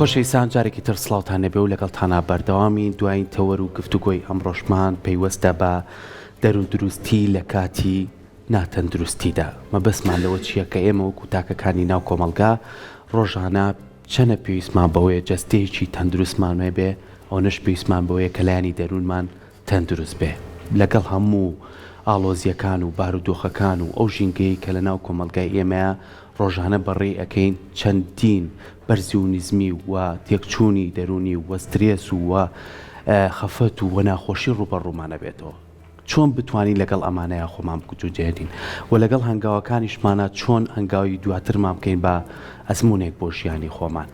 خۆشەویستان جارێکی تر سڵاوتان لەبێ و لەگەڵتانە بەردەوامی دوایین تەوەر و گفتوگۆی ئەمڕۆژمان پەیوەستە بە دەرون دروستی لە کاتی ناتەندروستیدا. مەبەستمان لەوە چییە کە ئێمە وەکو تاکەکانی ناو کۆمەلگا ڕۆژانە چەنە پێویستمان بەوەیە جەستەیەکی تەندروستمان بێ ئەو نەش پێویستمان بەوەیە کە لایانی دەروونمان تەندروست بێ لەگەڵ هەموو ئاڵۆزیەکان و بارودۆخەکان و ئەو ژینگەی کە لە ناو کۆمەلگای ئێمەیە ڕۆژانە بەڕێ ئەەکەین چەندین بەرزی و نزمی و تێکچوونی دەرونی و سترێس و خەفەت و ناخۆشی ڕوبەڕوومانە بێتەوە. چۆن بتوانین لەگەڵ ئەمانەیە خۆمان بکوجێدین و لەگەڵ هەنگاوەکانیشمانە چۆن هەنگاوی دواترمان بکەین بە ئەزمونێک بۆ ژیانی خۆمان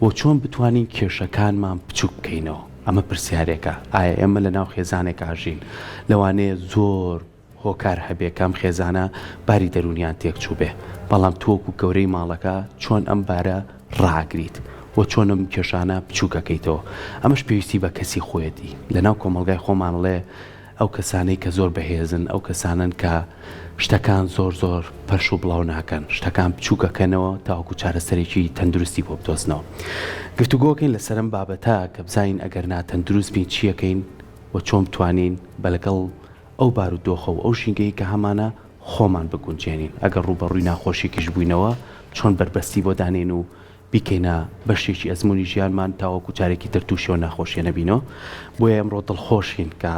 و چۆن بتوانین کێشەکانمان بچووک بکەینەوە. ئەمە پرسیارێکە ئایا ئێمە لە ناو خێزانێک ئاژین لەوانەیە زۆر هۆکار هەبێ کەم خێزانە باری دەرونیان تێکچوو بێ بەڵام تۆکو گەورەی ماڵەکە چۆن ئەم بارە ڕاگریت و چۆنم کێشانە بچووکەکەیتەوە. ئەمەش پێویستی بە کەسی خۆیەتی لە ناو کۆمەلگای خۆمانڵێ ئەو کەسانەی کە زۆر بەهێزن ئەو کەسانن کە شتەکان زۆر پەرش و بڵاو ناکەن شتەکان بچووکەکەنەوە تاوەکو چارەسەرێکی تەندروستی بۆ بدۆزنەوە. گفتوگۆکەین لەسەرم بابەتە کە بزانین ئەگەر ناتەندروست بین چیەکەین و چۆن بتوانین بە لەگەڵ ئەو بارودۆخە و ئەو ژینگەی کە هەمانە خۆمان بگونجێنین ئەگەر ڕوبەڕووی ناخۆشیێکیش بووینەوە چۆن بربەستی بۆ دانێن و بیکەینە بەشێکی ئەزمموی ژیانمان تاوەکو جارێکی تر تووشەوە ناخۆشیە نەبینەوە. بۆیە ئەمڕۆ دڵخۆشین کە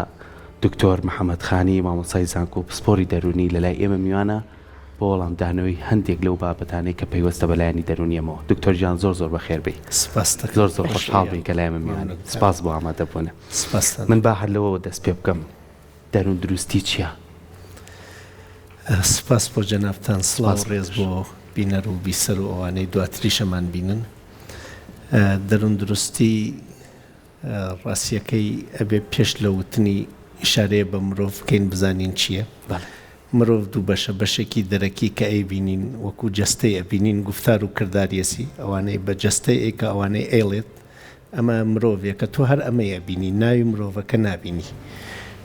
دکتۆر محەممەد خانی مامۆسای زانکۆ و پسپۆری دەرونی لەلای ئێمە میوانە بۆ وەڵامدانەوەی هەندێک لەو بابەتانەی کە پەیوەستە بەلایانی دەرونیەمەوە. دکتۆر گیان زۆر بەخێر بێ زۆر خۆشحاڵ بین کە لای ئێمە میوانە. سپاس بۆ ئامادەبوونە. من با هەر لەوەوە دەست پێ بکەم دەرون دروستی چییە؟ سپاس بۆ جەنابتان سڵاو ڕێز بۆ بینەر و بیسەر و ئەوانەی دواتریشەمان بینن. دەرون دروستی ڕاستیەکەی ئەبێ پێش لە وتنی ئیشارەیە بە مرۆڤ بکەین بزانین چییە. مرۆڤ دوو بەشە بەشێکی دەرەکی کە ئەیبینین وەکو جەستەی ئەبینین گفتار و کرداریەسی ئەوانەی بە جەستەی ئەیکە ئەوانەی ئێڵێت ئەمە مرۆڤێک کە تۆ هەر ئەمەیە بینی ناوی مرۆڤەکە نابینی.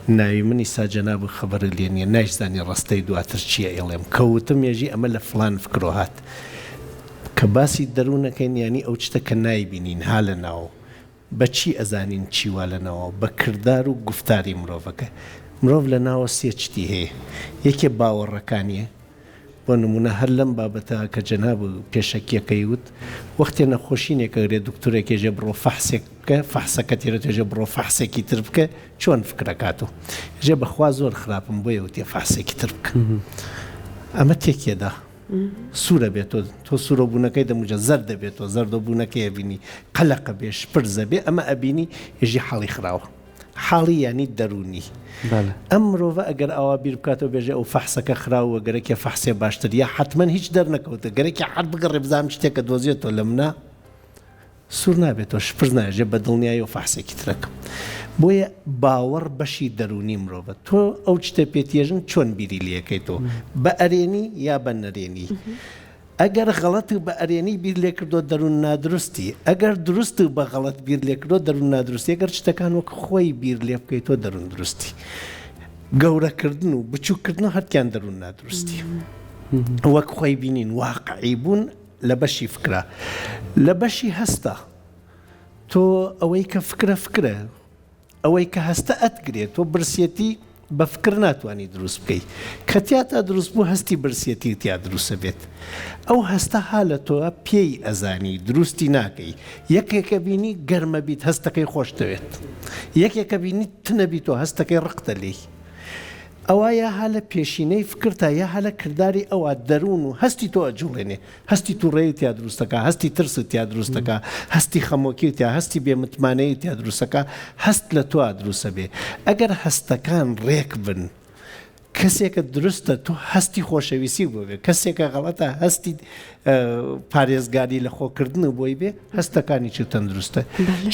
ناوی منی ساجەناب و خەبەرە لێ نییە نایزانی ڕاستەی دواتر چییە ئێڵێم کەوتم ێژی ئەمە لە فلان فکرۆ هات کە باسی دەروونەکەین ینی ئەو شتە کە نایبینین ها لە ناو بەچی ئەزانین چیوا لەنەوە بە کردار و گفتاری مرۆڤەکە. مرۆڤ لە ناوە سێ چتی هەیە یەکێ باوەڕەکانیە بۆ نمونە هەر لەم بابەتە کە جەناب و پێشەکیەکەی وت وەختێ نەخۆشینێکە گرێ دکتۆرێکێژە بڕۆ فەحسێک بکە فەحسەکە تێرە تێژە بڕۆ فەحسێکی تر بکە چۆن فکرەکاتەوە ژێ بەخوا زۆر خراپم بۆیە وتێ فەحسێکی تر بکە. ئەمە تێکێدا سوورە بێتۆ تۆ سوورە بوونەکەی دەموجە زەر دەبێتەوە زەردە بوونەکەی ئەبینی قەلەقە بێش پرزە بێ ئەمە ئەبینی ێژی حاڵی خراوە حاڵی ینی دەرونی. ئەم مرۆڤە ئەگەر ئەوە بیر بکاتەوە بێژێ ئەو فەحسەکە خراوە گەرەکێ فەحسێ باشتر یا حتمەن هیچ دەرنەکەوتە گەرەکی حەد بگەڕێ بزانم شتێکە دۆزیێتەوە لە منە سوور نابێتەوە شپرز ناژێ بە دڵنیایی و فەحسێکی ترەکەم. بۆیە باوەڕ بەشی دەرونی مرۆڤە تۆ ئەو شتە پێتێژن چۆن بیری لەکەیتەوە بە ئەرێنی یا بە نەرێنی. ئەگەر غەڵەت بە ئەرێنی بیر لێ کردۆ دەروون نادروستی ئەگەر دروست بە غەڵەت بیر لێ کردۆ دەروون نادروستی ئەگەر شتەکان وەک خۆی بیر لێ بکەیتەوە دەروون دروستی گەورەکردن و بچووکردن هەرتیان دەروون نادروستی وەک خۆی بینین واقعی بوون لە بەشی فکرە. لە بەشی هەستە تۆ ئەوەی کە فکرە ئەوەی کە هەستە ئەتگرێت تۆ برسێتی بە فکر ناتوانانی دروست بکەیت کە تیاتە دروست بوو هەستی برسێتی تیا دروستە بێت. ئەو هەستە ها لە تۆ پێی ئەزانی دروستی ناکەی یەکێکە بینی گەرمە بیت هەستەکەی خۆش دەوێت یەکێکە بینی تنەبییتۆ هەستەکەی ڕقتە لێی ئەوە یا ها لە پێشینەی فکرتە یا ها لە کردداری ئەوە دەروون و هەستی تۆ ئەجوڵێنێ هەستی تووڕێی تیا دروستەکە هەستی ترس تیا دروستەکە هەستی خەمۆکی تیا هەستی بێمتمانەی تیا دروستەکە هەست لە تۆ دروستە بێ. ئەگەر هەستەکان ڕێک بن کەسێکە دروستە تۆ هەستی خۆشەویستی بۆ بێ کەسێکە غەڵەتە هەستی پارێزگاری لە خۆکردن بۆی بێ هەستەکانی چ تەندروستە.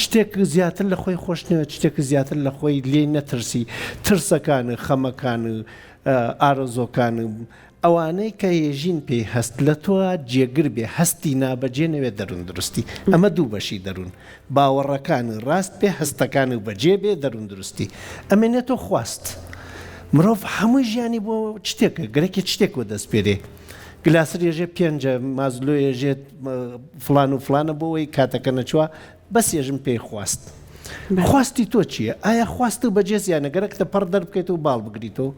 شتێک زیاتر لە خۆی خۆشنەوە شتێک زیاتر لە خۆی لێ نەترسی ترسەکان خەمەکان ئارەزۆکان ئەوانەی کە هێژین پێی هەست لە تۆ جێگر بێ هەستی نابەجێ نەوێت دەروون دروستی. ئەمە دوو بەشی دەروون باوەڕەکان ڕاست پێ هەستەکان و بەجێ بێ دەروون دروستی ئەمێنێتۆ خواست. مرۆڤ هەمووی ژیانی بۆ شتێکە گەرەکی شتێک بۆ دەست پێرێ گلاسر ێژێ پێنجە مازلۆ ێژێت فلان و فلانە بۆەوەی کاتەکە نەچووە بەس ێژم پێی خواست. خواستی تۆ چییە؟ ئایا خواست و بەجێزیانە گەرەکتە پەر دەربکەیت و باڵ بگریتەوە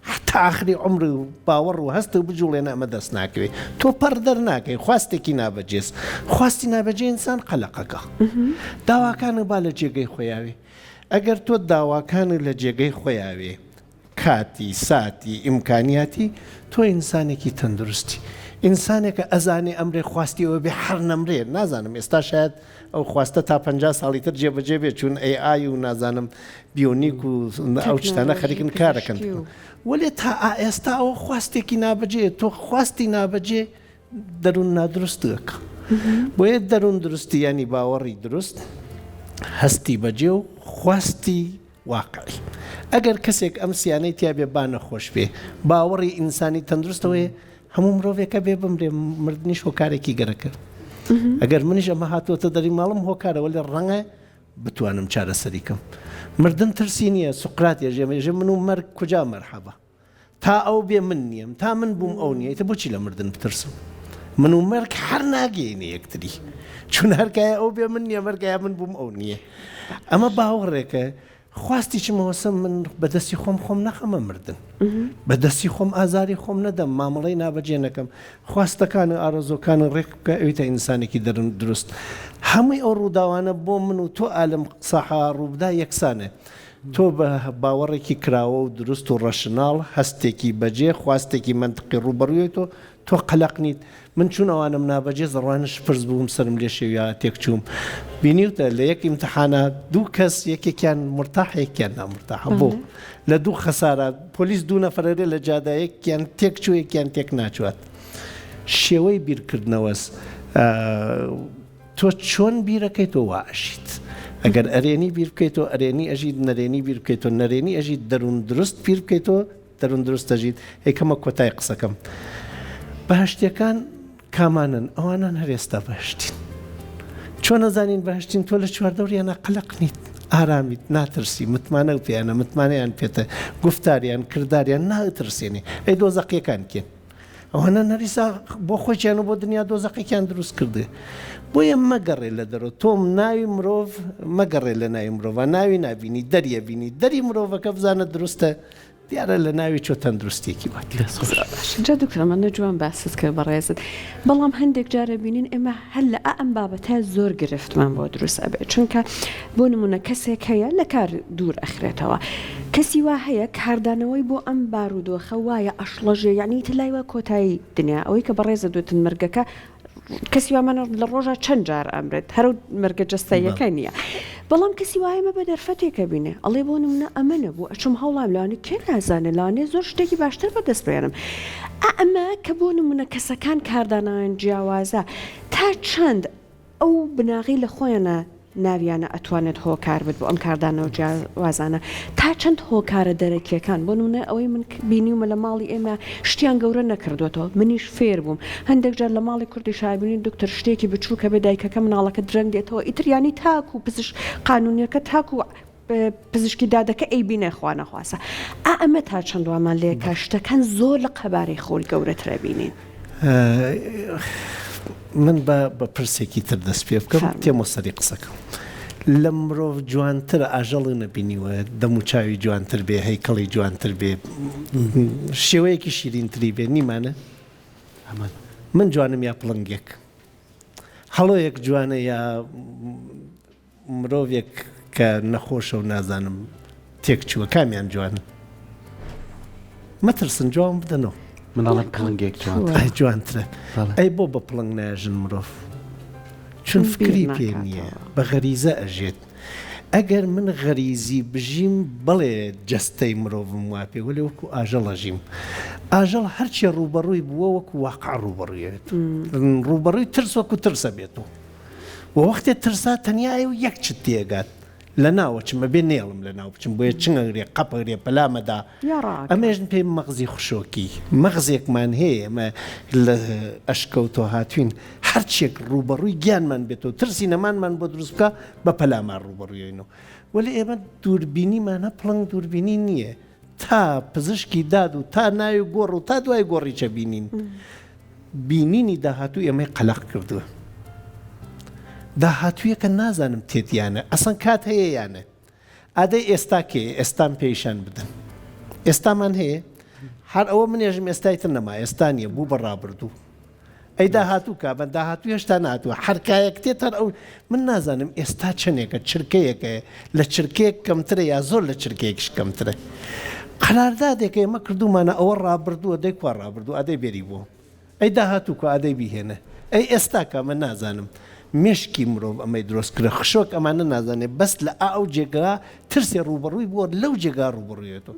حتا ئاخری عمر و باوەڕ و هەست و بجوڵێنە ئەمە دەست ناکەوێت تۆ پەر دەرناکەی خواستێکی نابەجێز خواستی نابەجێ ئینسان قەلەقەکە داواکانە با لە جێگەی خۆیاوێ ئەگەر تۆ داواکانت لە جێگەی خۆیاوێ کاتی ساتی ئیمکانیاتی تۆ ئینسانێکی تەندروستی ئینسانێکە ئەزانێ ئەمرێ خواستی ئەوە بێ هەر نەمرێ نازانم ئێستا شاید ئەو خواستە تا 50 ساڵی تر جێبەجێ بێت چون AI و نازانم بیۆنیک و ئەو شتانە خەریکن کارەکەن وەلێ تا ئێستا ئەوە خواستێکی نابەجێ تۆ خواستی نابەجێ دەروون نادروستەکە بۆیە دەروون درستی ینی باوەڕی دروست هەستی بەجێ و خواستی واقعی ئەگەر کەسێک ئەم سیانەی تیا بێ با نەخۆش بێ باوەڕی ئینسانی تەندروستەوەیە هەموو مرۆڤێکە بێ بمرێ مردنیش هۆکارێکی گەرەکە ئەگەر منیش ئەمە هاتووەتە دەری ماڵم هۆکارەوە لێ ڕەنگە بتوانم چارەسەریکەم مردن ترسی نییە سوقرات ێژێ من و مەرگ کجا مەرحەبە تا ئەو بێ من نییەم تا من بووم ئەو نییە تە بۆچی لە مردن بترسم من و مەرگ هەر ناگەینە یەکتری چون هەرکایە ئەو بێ من نییە مەرگایە من بووم ئەو نییە ئەمە باوەڕێکە خواستی چمەوەسم من بەدەستی خۆم نەخەمە مردن بەدەستی خۆم ئازاری خۆم نەدەم مامەڵەی نابەجێ نەکەم خواستەکان و ئارۆزۆکان ڕێک بکە ئەویتە ئینسانێکی دەرن دروست هەمووی ئەو ڕووداوانە بۆ من و تۆ ئالم ساحا ڕووبدا یەکسانە تۆ بە باوەڕێکی کراوە و دروست و ڕەشناڵ هەستێکی بەجێ خواستێکی منطقی ڕوبەڕووی تۆ قەلەق نیت من چون ئەوانم نابەجێ زڕوانش پرس بووم سرم لێ شێویا تێک چووم بینیوتە لە یەک ئیمتحانە دوو کەس یەکێکیان مرتاح یەکیان نامرتاح بۆ لە دوو خەسارە پۆلیس دوو نەفرەرێ لە جادایەکیان تێک چوو یەکیان تێک ناچوات شێوەی بیرکردنەوەس تۆ چۆن بیرەکەیتەوە واشیت ئەگەر ئەرێنی بیر بکەیتەوە ئەرێنی ئەژید نەرێنی بیر بکەیتەوە نەرێنی ئەژید دەروون دروست بیر بکەیتەوە دەروون دروست ئەژید هێکەمە کۆتای قسەکەم بەهشتیەکان کامانن ئەوانان هەرێستا بەهشتین چۆن نەزانین بەهشتین تۆ لە چواردەوریانە قەلەق نیت ئارامیت ناترسی متمانە و پێیانە متمانەیان پێتە گفتاریان کرداریان ناترسێنێ ئەی دۆزەقیەکان کێن ئەوانە نەریسا بۆ خۆیان و بۆ دنیا دۆزەقیەکیان دروست کردێ بۆیە مەگەڕێ لە دەرەوە تۆم ناوی مرۆڤ مەگەڕێ لە ناوی مرۆڤ ناوی نبینی دەریە بینی دەری مرۆڤەکە بزانە دروستە دیارە لە ناوی چۆ تەندروستێکی جا دکتۆر من نەجوان باست کرد بەڕێزت بەڵام هەندێک جارە بینین ئێمە هەر لە ئەم بابەتە زۆر گرفتمان بۆ دروست ئەبێت چونکە بۆ نمونە کەسێک هەیە لە کار دوور ئەخرێتەوە کەسی وا هەیە کاردانەوەی بۆ ئەم بارودۆخە وایە ئەشڵەژێ یعنی تلایوە کۆتایی دنیا ئەوەی کە بەڕێزە دوتن مەرگەکە کەسی وامانە لە ڕۆژە چەند جار ئەمرێت هەرو مەرگە جەستاییەکە نییە بەڵام کەسی وایمە بە دەرفەتێکە بینێ ئەڵێ بۆ نمونە ئەمەنە بوو ئەچم هەوڵام لەوانێ کێ نازانێ لەوانێ زۆر شتێکی باشتر بەدەست بێنم ئەمە کە بۆ نمونە کەسەکان کاردانان جیاوازە تا چەند ئەو بناغی لە خۆیانە ناویانە ئەتوانێت هۆکار بێت بۆ ئەم کاردانەوە جیاوازانە تا چەند هۆکارە دەرەکیەکان بۆ نمونە ئەوەی من بینیومە لە ماڵی ئێمە شتیان گەورە نەکردوێتەوە منیش فێر بووم هەندێک جار لە ماڵی کوردی شایبینی دکتۆر شتێکی بچووکە بێ دایکەکە مناڵەکە درەنگ دێتەوە ئیتریانی تاکو پزیش قانونیەکە تاکو پزیشکی دادەکە ئەی بینە خوا نەخواسە ئەمە تا چەند وامان لێکە شتەکان زۆر لە قەبارەی خۆی گەورەترە بینین من بە پرسێکی تر دەست پێ بکەم تێمە سەری قسەکەم لە مرۆڤ جوانترە ئاژەڵی نەبینیوە دەم و چاوی جوانتر بێ هەیکەڵی جوانتر بێ شێوەیەکی شیرینتری بێ نیمانە من جوانم یا پڵنگێک هەڵۆیەک جوانە یا مرۆڤێک کە نەخۆشە و نازانم تێک چووە کامیان جوانن مەترسن جوان بدەنەوە مناڵم پڵنگێک جوانترە ئەی بۆ بە پڵنگ ناژن مرۆڤ چون فکری پێ نییە بە غەریزە ئەژێت ئەگەر من غەریزی بژیم بڵێ جەستەی مرۆڤم وا پێ وەلێ وەکو ئاژەڵ ئەژیم ئاژەڵ هەرچی ڕوبەڕووی بووە وەکو واقع ڕوبەڕوویێت ڕوبەڕووی ترس وەکو ترسە بێتەوە و وەختێ ترسا تەنیایە و یەک چت تێگات لە ناوە چمە بێ نێڵم لە ناو بچم بۆیە چنگەگرێ قەپەگرێ پەلامەدا ئەمێژن پێی مەغزی خوشۆکی مەغزێکمان هەیە ئەمە لە ئەشکەوتۆ هاتوین هەرچێک ڕوبەڕووی گیانمان بێتەوە ترسی نەمانمان بۆ دروست بکە بە پەلامان ڕوبەڕوویێنەوە وەلی ئێمە دووربینیمانە پڵنگ دووربینی نییە تا پزیشکی داد و تا ناوی گۆڕ و تا دوای گۆڕیچە بینین بینینی داهاتوو ئێمەی قەلق کردووە داهاتوویەکە نازانم تێتیانە ئەسەن کات هەیە یانە ئادەی ئێستا کێ ئێستان پێیشان بدەن ئێستامان هەیە هەر ئەوە منێژم ئێستایتر نەما ئێستانیە بوو بە ڕابردوو ئەی داهاتوو کابن داهاتوو هێشتا ناتووە هەرکایەک تێت هەر ئەو من نازانم ئێستا چنێکە چرکەیەکە لە چرکەیەک کەمترە یا زۆر لە چرکەیەکش کەمترە قەراردادێکە ئێمە کردومانە ئەوە ڕابردووە دەی کوا ڕابردوو ئادەی بێری بوو ئەی داهاتوو کە ئادەی بیهێنە ئەی ئێستا کە من نازانم مشکی مرۆڤ ئەمەی دروست کرە خشۆک ئەمانە نازانێت بەس لە ئەو جێگا ترسێ ڕوبەڕووی بووە لەو جێگا ڕوبەڕوویێتەوە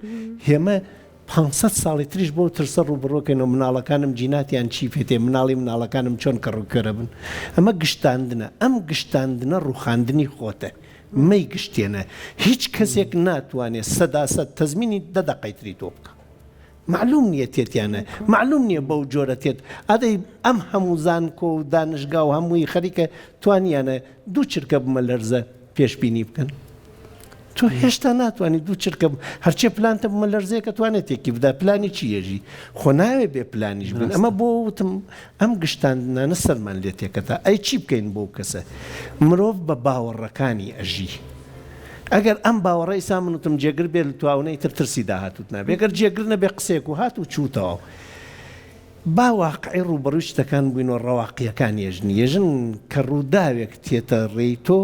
هێمە 500 ساڵی تریش بۆ ترسە ڕوبەڕۆکەینەوە مناڵەکانم جیناتیان چی پێێتێ مناڵی مناڵەکانم چۆن کەڕووکەرە بن ئەمە گشتاندنە ئەم گشتاندنە ڕوخاندنی خۆتە مەی گشتێنە هیچ کەسێک ناتوانێت سەداسەد تەزمینی دەدەقەیتری تۆ بکە معلوم نییە تێتیانە معلوم نییە بەو جۆرە تێت ئەدەی ئەم هەموو زانکۆ و دانشگا و هەمووی خەریکە توانیانە دوو چرکە بمە لەرزە پێشبینی بکەن تۆ هێشتا ناتوانانی دوو چرکە هەرچێ پلانتە بمە لەرزەیەکە توانێت تێکی بدا پلانی چیەژی خۆ ناوێ بێ پلانیش بن ئەمە بۆ وتم ئەم گشتاندنانە سەرمان لێ تێکەتا ئەی چی بکەین بۆ کەسە مرۆڤ بە باوەڕەکانی ئەژی ئەگەر ئەم باوەڕە ئیسا من وتم جێگر بێت لە توانەی ترسی داهاتوت نابێ ئەگەر جێگر نەبێ قسێک و هات و چووتەوە با واقعی ڕوبەڕووی شتەکان بووینەوە ڕەواقیەکان ێژنی ێژن کە ڕووداوێک تێتە ڕێی تۆ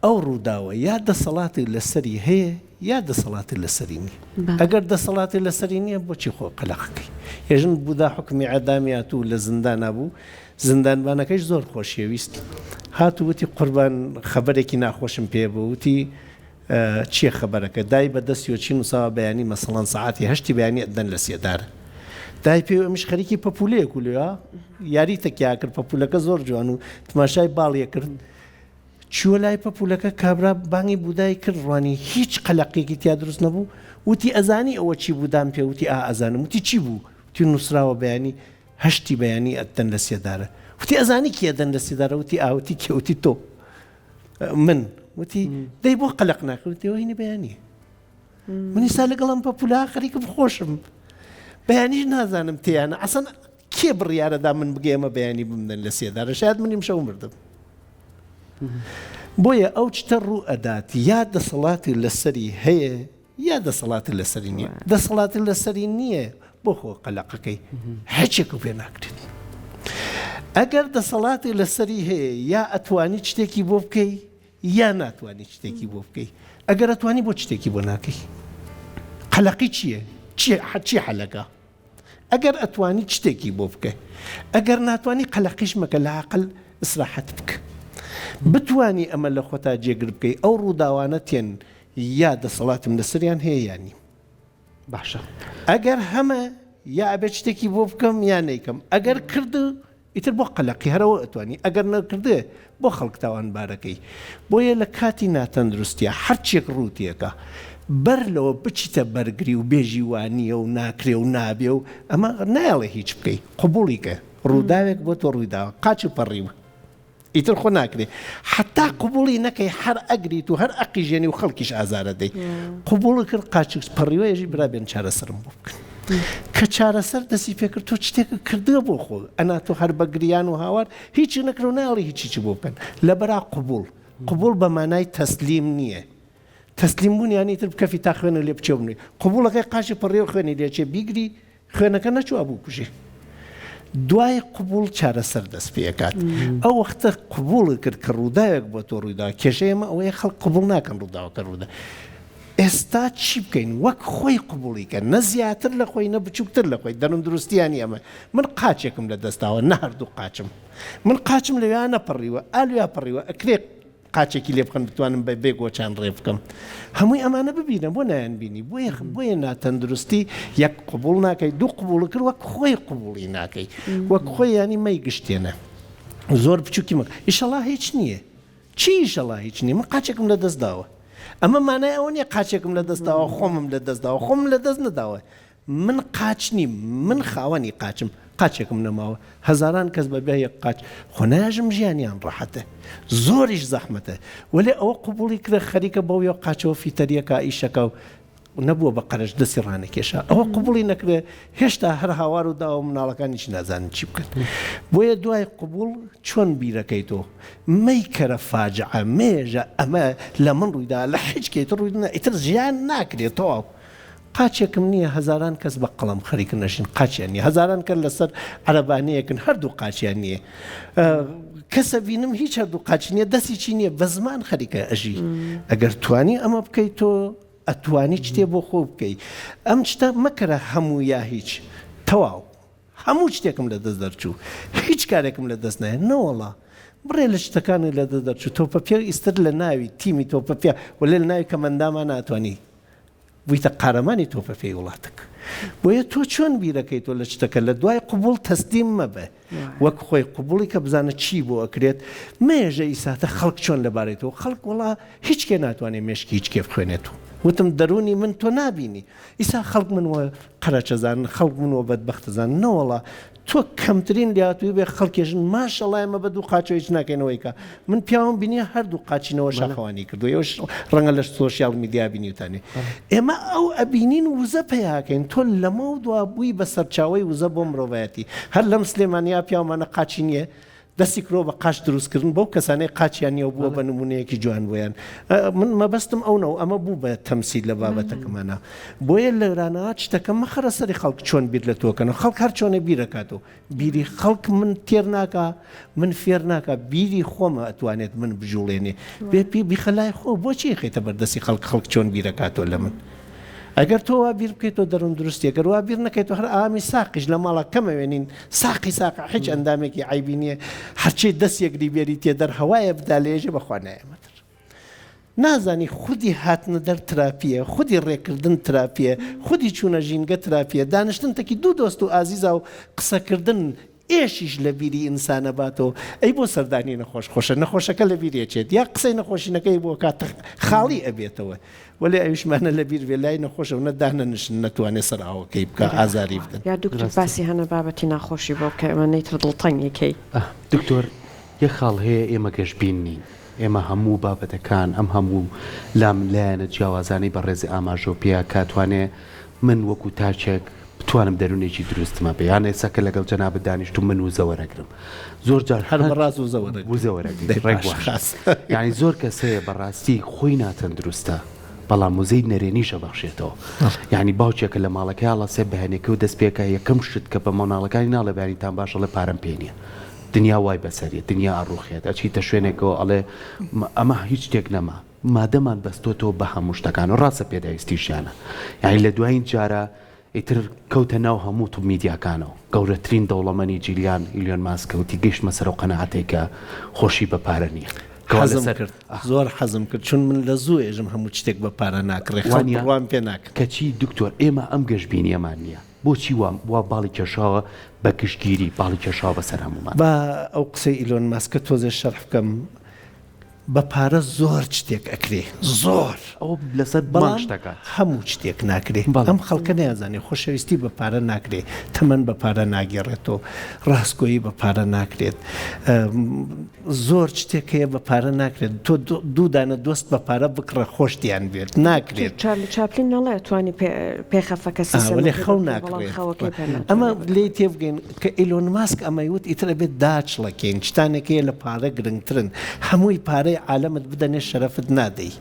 ئەو ڕووداوە یا دەسەڵاتی لەسەری هەیە یا دەسەڵاتی لەسەری نییە ئەگەر دەسەڵاتی لەسەری نییە بۆچی خۆ قەلەقەکەی ێژن بوودا حکمی عەدامیات و لە زیندان نبوو زیندانبانەکەیش زۆر خۆشەویست هاتووتی قوربان خەبەرێکی ناخۆشم پێ بوو وتی چییە خەبەرەکە دای بەدەستی و چین وساوە بەیانی مەسەڵەن سەعاتی هەشتی بەیانی ئەدەن لە سێدارە دای پێ ئەمیش خەریکی پەپولەیەک و لێوە یاری تەکیا کرد پەپولەکە زۆر جوان و تماشای باڵیە کرد چووە لای پەپولەکە کابرا بانگی بودای کرد ڕوانی هیچ قەلەقێکی تیا دروست نەبوو وتی ئەزانی ئەوە چی بودام پێ وتی ئازانم وتی چی بوو وتی نووسراوە بەیانی هەشتی بەیانی ئەدەن لە سێدارە وتی ئەزانی کێ دەن لە سێدارە وتی ئاوتی کێوتی تۆ من وتی دەی بۆ قەلەق ناکردەوە هینی بەیانی منی سا لەگەڵم پەپولا خەریکە بخۆشم بەیانیش نازانم تیانە ئەسەن کێ بڕیارەدا من بگەێمە بەیانی بمدەن لە سێدارە شاید منیم شەو مردم بۆیە ئەو چتە ڕوو ئەدات یا دەسەڵاتی لەسەری هەیە یا دەسەڵاتی لەسەری نییە دەسەڵاتی لەسەری نییە بۆ خۆ قەلەقەکەی هیچێک و پێ ناکرێت ئەگەر دەسەڵاتی لەسەری هەیە یا ئەتوانی شتێکی بۆ بکەی یا ناتوانی شتێکی بۆ بکەی ئەگەر ئەتوانی بۆ شتێکی بۆ ناکەی قەلەقی چییە چی حەلەکە ئەگەر ئەتوانی شتێکی بۆ بکە ئەگەر ناتوانی قەلەقیش مەکە لە عەقڵ ئیسراحەت بکە بتوانی ئەمە لە خۆتا جێگر بکەی ئەو ڕووداوانە تێن یا دەسەڵاتم لەسەریان هەیە یانی باشە ئەگەر هەمە یا ئەبێت شتێکی بۆ بکەم یا نەیکەم ئەگەر کردو ئیتر بۆ قەلەقی هەرەوە ئەتوانی ئەگەر نەکردێ بۆ خەڵک تاوانبارەکەی بۆیە لە کاتی ناتەندروستیە هەرچێک ڕووتیەکە بەر لەوە بچیتە بەرگری و بێژی وانیە و ناکرێ و نابێ و ئەمە نایڵێ هیچ بکەی قبوڵیکە ڕووداوێک بۆ تۆ ڕوویداوە قاچ و پەڕیوە ئیتر خۆ ناکرێ حتا قبوڵی نەکەی هەر ئەگریت و هەر ئەقیژێنی و خەڵکیش ئازارە دەی قبوڵی کرد قاچ پەڕیوەیەژی برابێن چارەسەرم بۆ بکەن کە چارەسەر دەستی پێکرد تۆ شتێکە کردووە بۆ خۆ ئەنا تۆ هەر بە گریان و هاوار هیچی نەکرد و ناڵی هیچی بۆ بکەن لەبەرا قبوڵ بە مانای تەسلیم نییە تەسلیم بوون یانی تر بکەفی تا خوێنە لێ بچێ بنێ قبوڵەکەی قاچی پەڕێ و خوێنی لێچێ بیگری خوێنەکە نەچووە بوو کوژێ دوای قبول چارەسەر دەست پێکات ئەو وەختە قبوڵی کرد کە ڕووداوێک بۆ تۆ ڕوویدا کێشەیەمە ئەوەیە خەڵک قبول ناکەن ڕووداوەکە ڕوودا ئێستا چی بکەین وەک خۆی قبوڵیکە نە زیاتر لە خۆی نە بچووکتر لە خۆی دەنم دروستیانی ئەمە من قاچێکم لە دەستاوە نە هەردوو قاچم من قاچم لەوێ نەپەڕیوە ئالویا پەڕیوە ئەکرێ قاچێکی لێ بخەن بتوانم بە بێگۆچان ڕێ بکەم هەمووی ئەمانە ببینە بۆ نایان بینی بۆیە ناتەندروستی یەک قبول ناکەی دوو قبول کرد وەک خۆی قبوڵی ناکەی وەک خۆی ینی مەی گشتێنە زۆر بچووکی مەکە ئیشەڵا هیچ نییە چی ئیشەڵا هیچ نییە من قاچێکم لە دەستداوە ئەمە مانای ئەوە نییە قاچێکم لە دەستداوە خۆمم لە دەستداوە خۆم لە دەست نەداوە من قاچ نیم من خاوەنی قاچم قاچێکم نەماوە هەزاران کەس بەبێ یەک قاچ خۆناژم ژیانیان ڕەحەتە زۆریش زەحمەتە وەلێ ئەوە قبوڵی کرد خەریکە بەو یە قاچەوە فیتەریەکە ئیشەکە و نەبووە بە قەرش دەستی ڕانەکێشا ئەوە قبوڵی نەکرێ هێشتا هەر هاوار و داوە مناڵەکانیش نازانن چی بکەن بۆیە دوای قبول چۆن بیرەکەیتەوە مەیکەرە فاجعە مێژە ئەمە لە من ڕوویدا لە هیچکێت ڕوویدا ئیتر ژیان ناکرێت تەواو قاچێکم نییە هەزاران کەس بە قەڵەم خەریکە نەشین قاچیان نیە هەزاران کەس لەسەر عەرەبانەیەکن هەردوو قاچیان نییە کەسە بینم هیچ هەردوو قاچ نییە دەستی چی نییە بە زمان خەریکە ئەژی ئەگەر توانی ئەمە بکەیت تۆ ئەتوانی شتێ بۆ خۆ بکەیت ئەم شتە مەکەرە هەموو یا هیچ تەواو هەموو شتێکم لە دەست دەرچوو هیچ کارێکم لە دەست نایە نەوەڵا بڕێ لە شتەکانی لە دەست دەرچوو تۆپەپێ ئیستر لە ناوی تیمی تۆپەپێ وەلێ لە ناوی کەمەندامان ناتوانی بوویتە قارەمانی تۆپەپێی وڵاتک بۆیە تۆ چۆن بیرەکەی تۆ لە شتەکە لە دوای قبول تەسلیم مەبە وەک خۆی قبوڵی کە بزانە چی بۆ ئەکرێت مێژە ئیساتە خەڵک چۆن لەبارەیتەوە خەڵک وڵا هیچ کێ ناتوانێت مێشکی هیچ کێ بخوێنێتەوە وتم دەرونی من تۆ نابینی ئیسا خەڵک منوە قەرەچەزان خەڵک منوە بەدبەختەزان نەوەڵا تۆ کەمترین لاتوی بێ خەڵکێژن ماشەڵای مە بە دوو قاچۆ هیچ ناکەینەوەی کە من پیاوم بینیە هەردوو قاچینەوە شاخەوانی کردو ئێوەش ڕەنگە لە سۆشیال میدیا بینیوتانی ئێمە ئەو ئەبینین وزە پێیاکەین تۆ لەمە و دوا بووی بە سەرچاوی وزە بۆ مرۆڤایەتی هەر لەم سلێمانیا پیاومانە قاچی نییە دەستی کرۆ بە قاچ دروستکردن بۆ کەسانەی قاچیان نیە بووە بە نمونەیەکی جوان بۆیان من مەبەستم ئەوەوە ئەمە بوو بە تەمسیل لە بابەتەکەمانە بۆیە لە ڕانەوە شتەکە مەخەرە سەری خەڵک چۆن بیر لە تۆکەنەوە خەڵک هەر چۆنە بیرەکاتەوە بیری خەڵک من تێر ناکە من فێر ناکە بیری خۆمە ئەتوانێت من بژوڵێنێ بێ پێ بیخەلای خۆ بۆچی خێتە بەردەستی خەڵک چۆن بیرەکاتەوە لە من ئەگەر تۆ وا بیر بکەیتەوە دەرون دروستی ئەگەر وا بیر نەکەیتەوە هەر ئامی ساقیش لە ماڵە کەمەوێنین ساقی هیچ ئەندامێکی عیبی نییە هەرچی دەستێکری بێری تێدەر هەوایە بدا لێژە بەخوانایەمەتر نازانی خودی هاتنە دەر تراپیە خودی ڕێکردن تراپیە خودی چوونە ژینگە تراپیە دانیشتن تەکی دوو دۆست و ئازیزا و قسەکردن ئێشیش لە بیری ئینسانە باتەوە ئەی بۆ سەردانی نەخۆش خۆشە نەخۆشەکە لە بیرێچێت یا قسەی نەخۆشینەکەی بۆ کات خاڵی ئەبێتەوە وەلێ ئەویشمانە لە بیر وێلای نەخۆشە و نەدانە نشن نەتوانێت سەراوەکەی بکە ئازاری بدەن یا دوکتۆر باسی هەنە بابەتی ناخۆشی بۆ بکە ئەمە نەیتر دڵتەنگێکەی دکتۆر یەک خاڵ هەیە ئێمە گەشتبین نین ئێمە هەموو بابەتەکان ئەم هەموو لایەنە جیاوازانەی بە ڕێزی ئاماژۆ پێیا کاتوانێ من وەکو تاچێک بتوانم دەرونێکی دروستمە بێ یان ئێساکە لەگەڵ جەنابەت دانیشتوم من وزەوەرەگرم زۆر جار هەر بەڕاست وزەوەرەگرم یعنی زۆر کەسەیە بەڕاستی خۆی ناتەندروستە بەڵام وزەی نەرێنیشە بەخشێتەوە یعنی باوچێکە لە ماڵەکە هەڵەسێ بەهێنێکە و دەست پێکە یەکەم شت کە بە مۆناڵەکانی ناڵە بەیانیتان باشە لە پارەم پێ نییە دنیا وای بەسەریە دنیا ئاڕوخێت ئەچیتە شوێنێکەوە ئەڵێ ئەمە هیچ شتێک نەما مادەمان بەستۆتەوە بە هەموو شتەکان و ڕاستە پێداویستیشیانە یعنی لە دوایین جارە ئیتر کەوتە ناو هەموو تو میدیاکانەوە گەورەترین دەوڵەمەنی جیلیان ئیلیۆن ماسکەوتی گەیشتمە سەر و قەنەعەتێکە خۆشی بە پارە نییە زۆر حەزم کرد چون من لە زوو ئێژم هەموو شتێک بە پارە ناکڕێوان پێ ناکە کەچی دکتۆر ئێمە ئەم گەشتبینیەمان نییە بۆچی وا باڵی کێشاوە بە گشتگیری باڵی کێشاوە بەسەر هەمومان بە ئەو قسەی ئیلۆن ماسکە تۆزێ شەرح بکەم بە پارە زۆر شتێک ئەکرێ زۆر ئەو لەسەر بەڵاشتەکە هەموو شتێک ناکرێ ئەم خەڵکە نەیانزانێ خۆشەویستی بە پارە ناکرێ تەمەەن بە پارە ناگەڕێتەوە ڕاستگۆیی بە پارە ناکرێت زۆر شتێک هەیە بە پارە ناکرێت تۆ دوودانە دۆست بە پارە بکڕە خۆشتیان بێت ناکرێت چاپلین نەڵێ توانی پێخەفەکە لێ خەو ناکرێت ئەمە لێ تێبگەین کە ئیلۆن ماسک ئەمەیوت ئیترە بێت داچڵەکەین شتانێکەیە لە پارە گرنگترن هەمووی پارەی عالەمت بدەنێ شەرەفت نادەی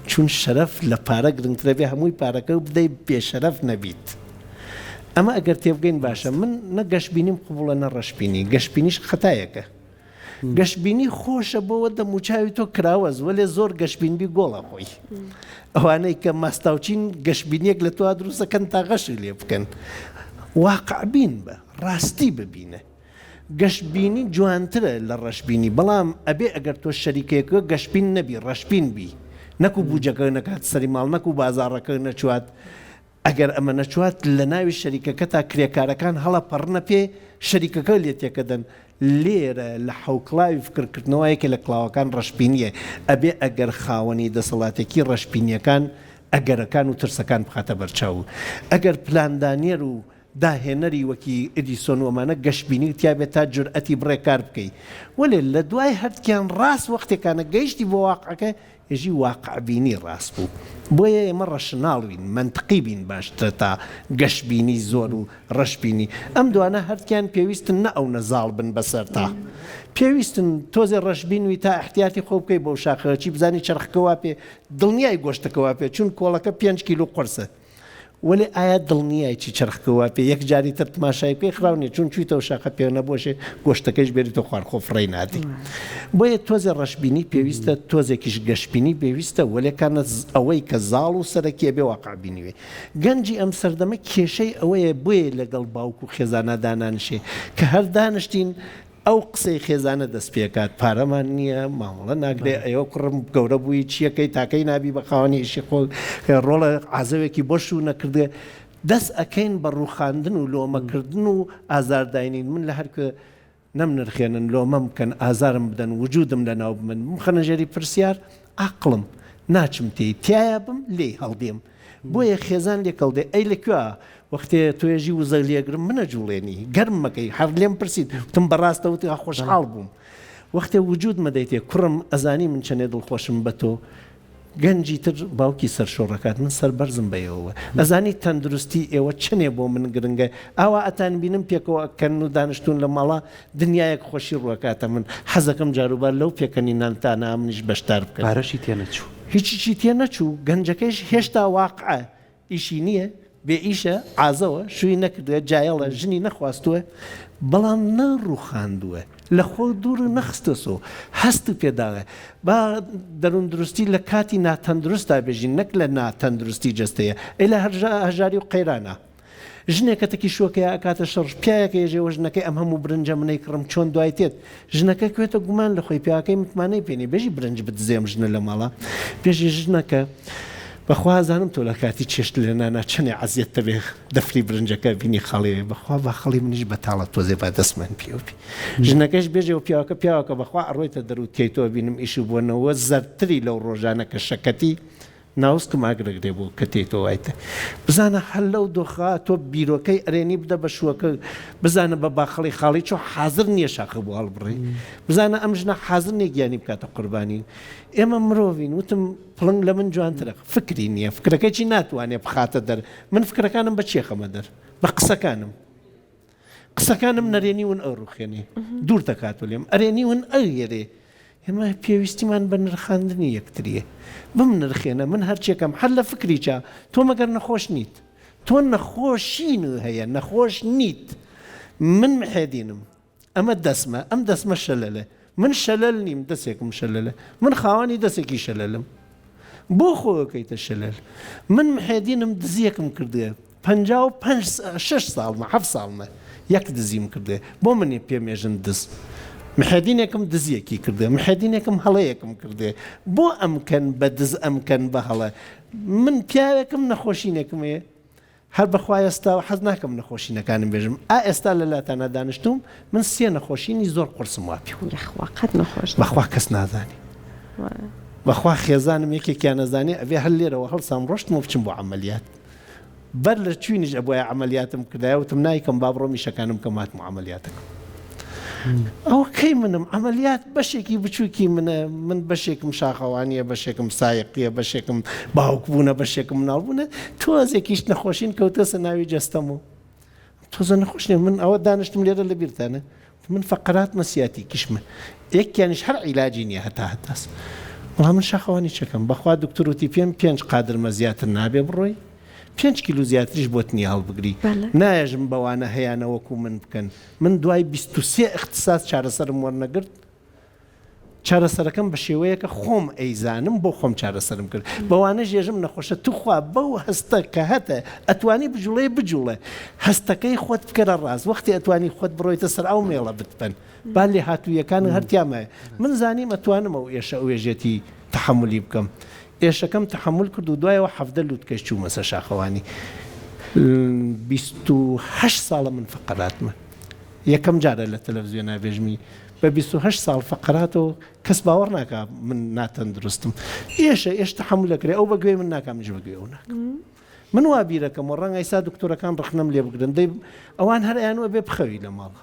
چون شەرەف لە پارە گرنگترە بێ هەمووی پارەکە و بدەی بێشەرەف نەبیت ئەمە ئەگەر تێبگەین باشە من نە گەشتبینیم قبوڵە نە ڕەشبینی گەشتبینیش خەتایەکە گەشتبینی خۆشە بۆەوە دەموچاوی تۆ کراوەز وەلێ زۆر گەشتبینبی گۆڵە خۆی ئەوانەی کە ماستاوچین گەشتبینیەک لە تۆ دروستەکەن تا غەشی لێ بکەن واقعبین بە ڕاستی ببینە گەشتبینی جوانترە لە ڕەشبینی بەڵام ئەبێ ئەگەر تۆ شەریکەیەکە گەشتبین نەبی ڕەشبین بی نەکو بوجەکە نەکات سەری ماڵ نەکو بازاڕەکە نەچوات ئەگەر ئەمە نەچوات لە ناوی شەریکەکە تا کرێکارەکان هەڵە پەڕنە پێ شەریکەکە لێ تێکەدەن لێرە لە حوکڵاوی فکرکردنەوەیەکە لە کڵاوەکان ڕەشبینیە ئەبێ ئەگەر خاوەنی دەسەڵاتێکی ڕەشبینیەکان ئەگەرەکان و ترسەکان بخاتە بەرچاو ئەگەر پلاندانێر و داهێنەری وەکی ئەدیسۆن وەمانە گەشتبینی و تیابێت تا جورئەتی بڕێکار بکەیت وەێ لە دوای هەردکیان ڕاست وەختێکانە گەیشتی بۆ واقعەکە هێژی واقعبینی ڕاست بوو بۆیە ئێمە ڕەشناڵوین منطقی بین باشترە تا گەشتبینی زۆر و ڕەشبینی ئەم دوانە هەردکیان پێویستن نە ئەو نەزاڵ بن بەسەر تا پێویستن تۆزێ ڕەشبینوی تا احتیاتی خۆ بکەی بۆ شاخەچی بزانی چرخکەوا پێ دڵنیای گۆشتەکەوا پێ چون کۆڵەکە 5 کیلو قرسە ولی ئایا دڵنیایکی چرخکەوا پێ یەک جاری تر تماشای پێی خراونێ چون چویتەوە شاخە پێ نەبۆشێ گۆشتەکەش بێریتە خوار خۆفڕی نادی بۆیە تۆزێ ڕەشبینی پێویستە تۆزێکیش گەشتبینی پێویستە وەلێکانە ئەوەی کە زاڵ و سەرەکیە بێ واقعبینیوێ گەنجی ئەم سەردەمە کێشەی ئەوەیە بۆیە لەگەڵ باوکو و خێزانە دانانشێ کە هەر دانیشتین ئەو قسەی خێزانە دەست پێکات پارەمان نییە مامەڵە ناگرێ ئەوە کوڕم گەورە بووی چیەکەی تاکەی نابی بە خاوەنی ئیشی خۆ ڕۆڵە عازەوێکی بۆش و نەکردێ دەست ئەەکەین بە ڕووخاندن و لۆمەکردن و ئازارداینین من لە هەرکە نەمنرخێنن لۆمە بکەن ئازارم بدەن وجودم لە ناو من خەنەژێری پرسیار عقڵم ناچم تێی تایە بم لێ هەڵدێم بۆیە خێزان لێکەڵدێ ئەی لەکوێ وەختێ توێژی وزە لێگرم منە جوڵێنی گەرم مەکەی هەر لێم پرسید وتم بەڕاستەوتی خۆشحاڵ بووم وەختێ وجود مەدەیتێ کوڕم ئەزانی من چەندێ دڵخۆشم بە تۆ گەنجی تر باوکی سەرشۆڕەکات من سەر بەرزم بەیەوە ئەزانی تەندروستی ئێوە چنێ بۆ من گرنگە ئاوا ئەتان بینم پێکەوە کەن و دانیشتون لە ماڵا دنیایەک خۆشی ڕوەکاتە من حەزەکەم جاروبار لەو پێکەنی نانتانە منیش بەشدار بکەن پارەشی تێ نەچوو هیچی تێ نەچوو گەنجەکەیش هێشتا واقعە ئیشی نییە بێ ئیشە ئازەوە شووی نەکردووە جایەڵە ژنی نەخواستووە بەڵام نەڕووخاندووە لە خۆ دوور نەخستەسۆ هەست پێداوە با دەروون دروستی لە کاتی ناتەندروستا بێژین نەک لە ناتەندروستی جستەیە ئەی لە هەژاری و قەیرانە ژنێکە تەکی شوەکەی ئاکاتە شەڕ پیاەکە ێژێوە ژنەکەی ئەم هەموو برنجە منەی کڕم چۆن دوای تێت ژنەکە کوێتە گومان لە خۆی پیاکەی متمانەی پێنی بێژی برنج بدزێم ژنە لە ماڵە پێشی ژنەکە بەخوازانم تۆ لە کاتی چێشت لە نانا چنێ عزیێت دەبێ دەفری برنجەکە بینی خەڵێ بەخوا بە خەڵی منیش بەتاڵە تۆزێ با دەستمان پێوپی ژنەکەش بێژێ و پیاوەکە بەخوا ئەڕۆیتە دەرو تێیتەوە بینم ئیشی بوونەوە زەرتری لەو ڕۆژانە کە شەکەتی ناوسکم ئاگرەگرێ بوو کە تێیتەوە وایتە بزانە هەر لەو دۆخا تۆ بیرۆکەی ئەرێنی بدە بە شووەکە بزانە بە باخەڵی خاڵی چۆ حاضر نییە شاخە بۆ هەڵبڕی بزانە ئەم ژنە حاضر نیە گیانی بکاتە قوربانی ئێمە مرۆڤین وتم پڵنگ لە من جوانترە فکری نییە فکرەکەی ناتوانێت بخاتە دەر من فکرەکانم بە چێ خەمە دەر بە قسەکانم نەرێنی ون ئەو ڕوخێنێ دوور دەکاتۆ لێم ئەرێنی ون ئەگەرێ ئێمە پێویستیمان بە نرخاندنی یەکتریە بم نرخێنە من هەرچێکم هەر لە فکری چا تۆ مەگەر نەخۆش نیت تۆ نەخۆشین هەیە نەخۆش نیت من محێدینم ئەمە دەسمە ئەم دەسمە شەلەلە من شەلەل نیم دەسێکم شەلەلە من خاوەنی دەسێکی شەلەلم بۆ خۆەکەیتە شەلەل من محێدینم دزیەکم کردێ 56 ساڵمە 7 ساڵمە یەک دزیم کردێ بۆ منی پێمێژن دز محێدینێکم دزیەکی کردێ محێدینێکم هەڵەیەکم کردێ بۆ ئەمکەن بە دز ئەمکەن بە هەڵە من پیاوێکم نەخۆشینێکم ێ هەر بەخوا ئێستا حەز ناکەم نەخۆشینەکانم بێژم ئێستا لە لاتانە دانیشتوم من 3 نەخۆشینی زۆر قرسم واپی قەت نەخۆش بەخوا کەس نازانی بەخوا خێزانم یەکێکیان نەزانێ ئەوێ هەر لێرەوە هەڵسام ڕۆشتم و بچم بۆ عەمەلیات بەر لە چوینیش ئەبووە عەمەلیاتم کردایە وتم نایکەم با بڕۆ میشەکانم کە ماتم عەمەلیاتەکەم ئەوە کەی منم عملیات بەشێکی بچووکی منە من بەشێکم شاخەوانیە بەشێکم سایقیە بەشێکم باوکبوونە بەشێکم ناڵبوونە تۆزێکیش نەخۆشین کەوتەسە ناوی جەستەمەوە تۆزە نەخۆشنێ من ئەوە دانیشتم لێرە لە بیرتانە من فەقەرات مەسیاتی کیشمە یەکیانیش هەر عیلاجی نییە هەتا وڵام من شاخەوانی چەکەم بەخوا دکتۆر وتی پێم 5 قادرمە زیاتر نابێ بڕۆی 5 کیلو زیاتریش بۆتنی هەڵبگری نایژم بەوانە هەیەانەوەکو من بکەن من دوای 23 اختصاص چارەسەرم وەرنەگرت چارەسەرەکەم بە شێوەیەکە خۆم ئەیزانم بۆ خۆم چارەسەرم کرد بەوانە ژێژم نەخۆشە توخوا بەو هەستە کە هەتە ئەتوانی بجوڵێ هەستەکەی خۆت بکەرە ڕاست وەختی ئەتوانی خۆت بڕۆیتە سەر ئەو مێڵە بتبن با لێ هاتوویەکان هەرتیامایە من زانیم ئەتوانم ئەو ئێشە ئەو ێژێتی تەحملی بکەم ئێشەکەم تەحمل کرد و دوایەوە 17 لوتکەش چوومەسە شاخەوانی 28 ساڵە من فەقەراتمە یەکەم جارە لە تەلەڤیزیۆن نابێژمی بە 28 ساڵ فەقەراتەوە کەس باوەڕ ناکە من ناتەندروستم ئێش تەحملەکرێ ئەو بەگوێ من ناکەم ژ بەگوێ ئەو ناکەم من وابیرەکەم و ڕەنگە ئیسا دکتۆرەکان ڕخنەم لێ بگرن دەی ئەوان هەریانوە بێ بخەوی لە ماڵە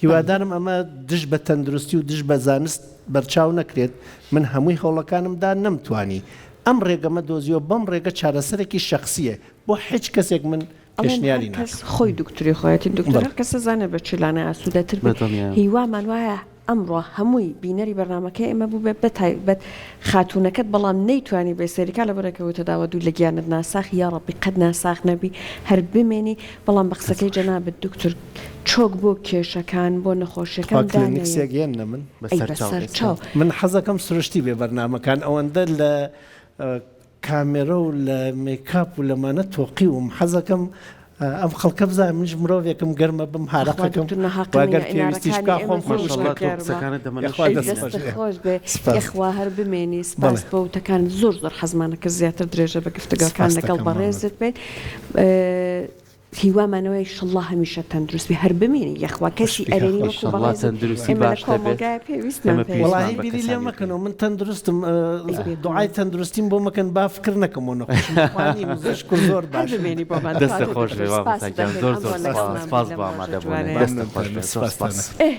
هیوادارم ئەمە دش بە تەندروستی و دش بە زانست بەرچاو نەکرێت من هەمووی هەوڵەکانمدا نەمتوانی ئەم ڕێگەمە دۆزیەوە بەم ڕێگە چارەسەرێکی شخصیە بۆ هیچ کەسێک من پێشنیاری کەس خۆی دکتوری خۆەتی دکتۆر کەسە زانە بە چلانە ئاسوودەتر هیوامان وایە ئەمڕۆ هەمووی بینەری بەرنامەکە ئێمە بوو بێ بەتایبەت خاتونەکەت بەڵام نەیتوانی بێ سەریکا لە بەرەکەوتە داوە دوو لە گیانت ناساخ یا ڕەبی قەت ناساخ نەبی هەر بمێنی بەڵام بە قسەکەی جەنابەت دکتۆر چۆک بۆ کێشەکان بۆ نەخۆشیەکان کلینیکسێگەێن من بەسەرچاو من حەزەکەم سروشتی بێ بەرنامەکان ئەوەندە لە کامێرە و لە میکاپ و لەمانە تۆقی وم حەزەکەم ئەم خەڵکە بزای منش مرۆڤێکم گەرمە بم هارەقەکەم واگەر پێویستیش کا خۆم خۆش بێ یخوا هەر بمێنی سپاس بە وتەکان زۆر حەزمانەکە زیاتر درێژە بە گفتگەکان لەگەڵ بەڕێزت بێت هیوامانەوەی ئینشەڵڵا هەمیشە تەندروستی هەر بمێنی یخوا کەسی ئەرێنی وەکو وڵاهی بیری لێ مەکەنەوە من تەندروستم دوعای تەندروستیم بۆ مەکەن با فکر نەکەمەوە نەخۆشی زشکر زۆر باش بمێنی بۆ دەستە خۆش بێ زۆر سپاس بۆ ئامادەبوونە دەستە خۆش بێ.